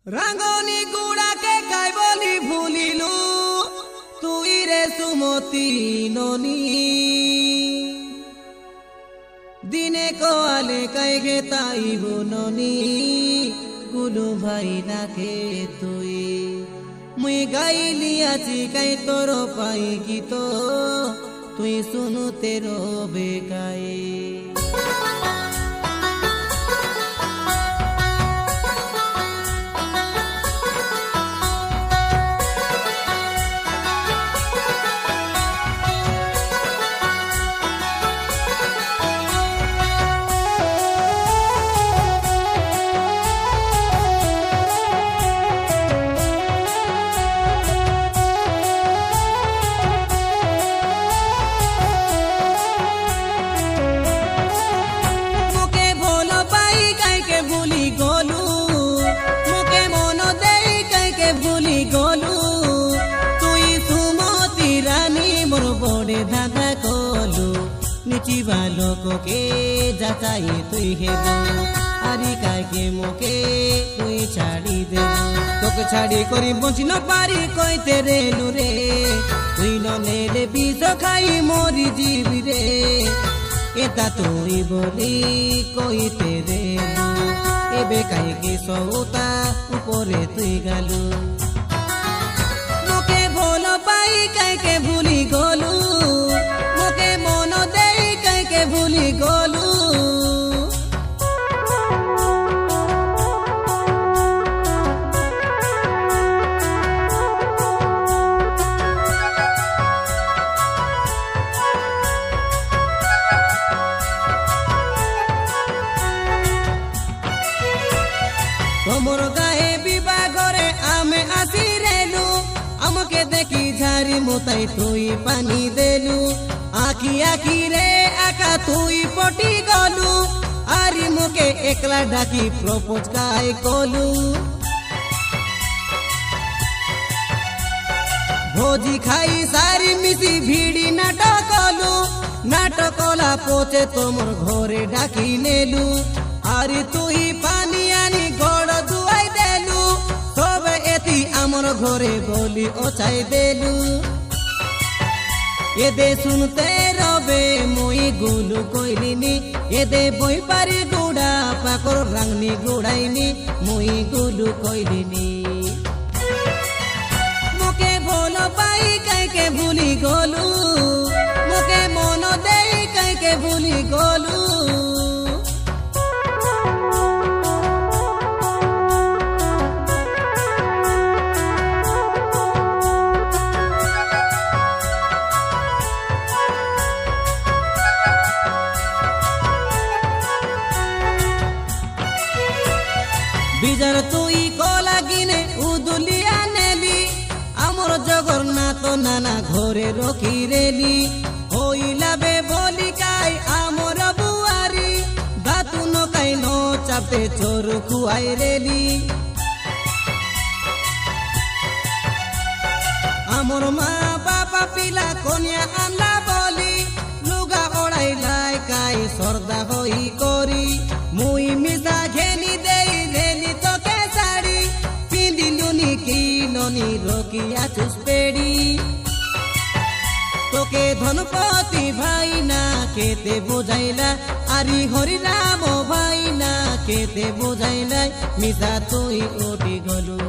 রাঙনি গুড়াকে কাই বলি ভুলিলু তুই রে সুমতি ননি দিনে কোয়ালে কাই গে তাই বননি কুলু ভাই নাকে তুই মুই গাইলি আছি কাই তোর পাই গীত তুই শুনুতে রবে কাই ধাঁধা কলু নিচিবা লোককে যাচাই তুই হেব আরি কাকে মোকে তুই ছাড়ি দেব তোকে ছাড়ি করি বঞ্চি ন পারি কইতে রেলু রে তুই নেলে বিষ খাই মরি যাবি রে এটা তুই বলি কইতে রেলু এবে কাইকে সৌতা উপরে তুই গালু মোকে ভোল পাই কাইকে ভুলি গলু মোকে মন দেই কাইকে ভুলি গলু তোমর গায়ে বিবাহ ঘরে আমি আসি রেলু আমাকে দেখি ঝাড়ি মোতাই তুই পানি দেলু আখি আখি রে একা তুই পটি গলু আরি মুকে একলা ডাকি প্রপোজ কাই কলু ভোজি খাই সারি মিশি ভিড়ি নাটক কলু নাটক কলা পচে তোমর ঘরে ডাকি নেলু আরি তুই পানি আনি গড় দুয়াই দেলু সবে এতি আমার ঘরে বলি ওচাই দেলু এদে শুনতে রবে মই গুলু কইলিনি এদে বই পারি গুড়া পাকর রাংনি গুড়াইনি মই গুলু কইলিনি মোকে ভোল পাই কাইকে ভুলি গলু মোকে মন দেই কাইকে ভুলি গলু বিজার তুই কলা গিনে উদুলিয়া নেলি আমার জগন্নাথ নানা ঘরে রখি রেলি হইলাবে বলি কাই আমার বুয়ারি দাতু নকাই ন চাপতে চোর খুয়াই রেলি আমার মা বাবা পিলা কনিয়া আনলা বলি লুগা ওড়াই লাই কাই সর্দা হই করি মুই মিশা ঘেনি দেই রেলি তোকে শাড়ি পিঁধিলুনি কি ননি রকিয়া চুসপেড়ি তোকে ধনপতি ভাই না কেতে বোঝাইলা আরি হরিনাম ভাই না কেতে বোঝাইলাই মিশা তুই ওটি গলু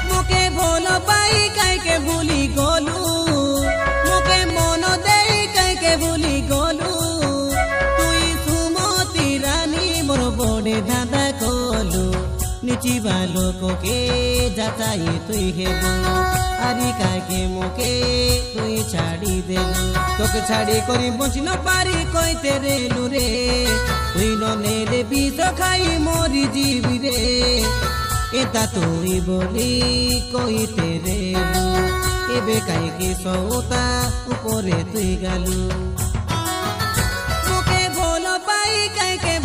মোকে ভোল পাই কাইকে ভুলি গলু মোকে মন দেই কাইকে ভুলি গলু তুই সুমতি রানী মোর বড়ে ধাঁধা কলু নিচিবা লোককে যাচাই তুই হেব আরি কাকে মোকে তুই ছাড়ি দেলু তোকে ছাড়ি করি বঞ্চি ন পারি কইতে রেলু রে তুই নেলে বিষ খাই মরি যাবি রে এটা তুই বলি কইতে রেলু এবে কাইকে সৌতা উপরে তুই গালু মোকে ভোল পাই কাইকে